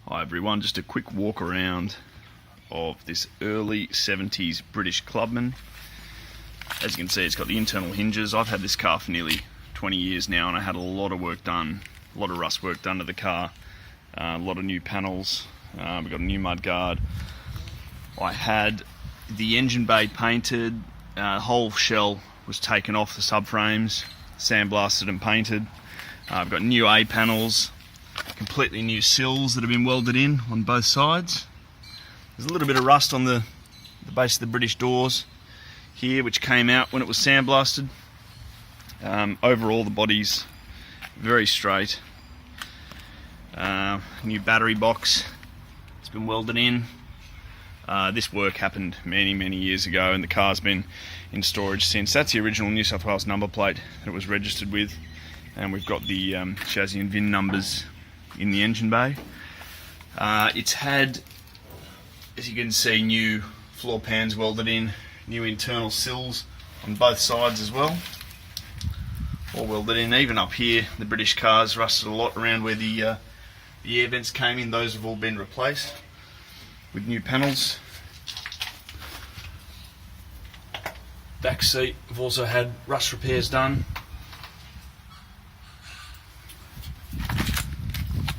Hi everyone, just a quick walk around of this early 70s British Clubman. As you can see, it's got the internal hinges. I've had this car for nearly 20 years now, and I had a lot of work done, a lot of rust work done to the car, a lot of new panels. We've got a new mudguard. I had the engine bay painted, the whole shell was taken off the subframes, sandblasted and painted. I've got new A panels, completely new sills that have been welded in on both sides. There's a little bit of rust on the base of the British doors here, which came out when it was sandblasted. Overall, the body's very straight. New battery box, it's been welded in. This work happened many years ago, and the car's been in storage since. That's the original New South Wales number plate that it was registered with, and we've got the chassis and VIN numbers in the engine bay. It's had, as you can see, new floor pans welded in, new internal sills on both sides as well, all welded in. Even up here, the British cars rusted a lot around where the air vents came in. Those have all been replaced with new panels. Back seat, we've also had rust repairs done.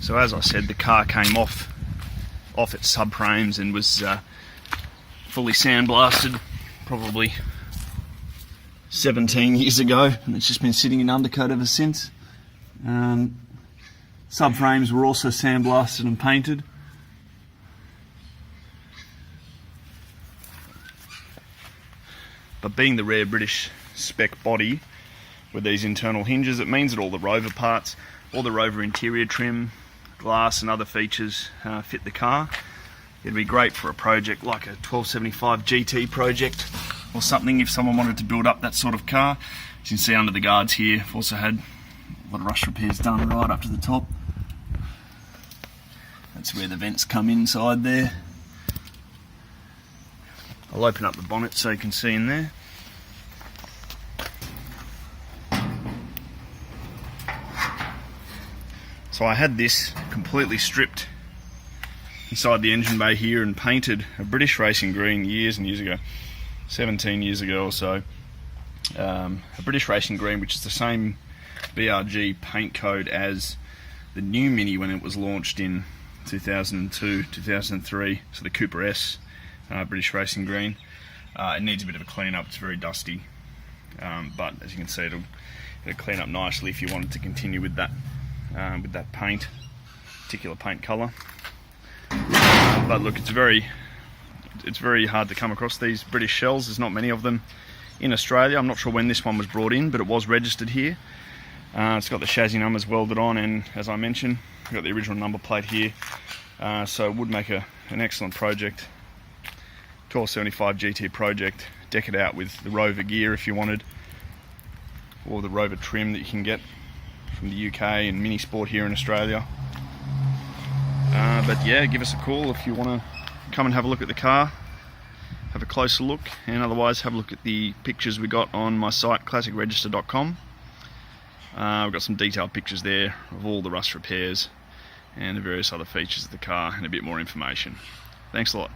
So as I said, the car came off its subframes and was fully sandblasted probably 17 years ago, and it's just been sitting in undercoat ever since. Subframes were also sandblasted and painted. But being the rare British spec body with these internal hinges, it means that all the rover parts, all the rover interior trim, glass and other features fit the car. It'd be great for a project like a 1275 GT project or something, if someone wanted to build up that sort of car. As you can see under the guards here, I've also had a lot of rust repairs done right up to the top. That's where the vents come inside there. I'll open up the bonnet so you can see in there. So I had this completely stripped inside the engine bay here and painted a British racing green years and years ago, 17 years ago or so. A British racing green, which is the same BRG paint code as the new Mini when it was launched in 2002, 2003, so the Cooper S. British racing green. It needs a bit of a clean up, it's very dusty, but as you can see, it'll clean up nicely if you wanted to continue with that paint, particular paint colour. But look, it's very hard to come across these British shells. There's not many of them in Australia. I'm not sure when this one was brought in, but it was registered here. It's got the chassis numbers welded on, and as I mentioned, we've got the original number plate here, so it would make an excellent project. 1275 GT project. Deck it out with the rover gear if you wanted, or the rover trim that you can get from the UK and Mini Sport here in Australia. But yeah, give us a call if you want to come and have a look at the car, have a closer look, and otherwise have a look at the pictures we got on my site, classicregister.com. We've got some detailed pictures there of all the rust repairs and the various other features of the car and a bit more information. Thanks a lot.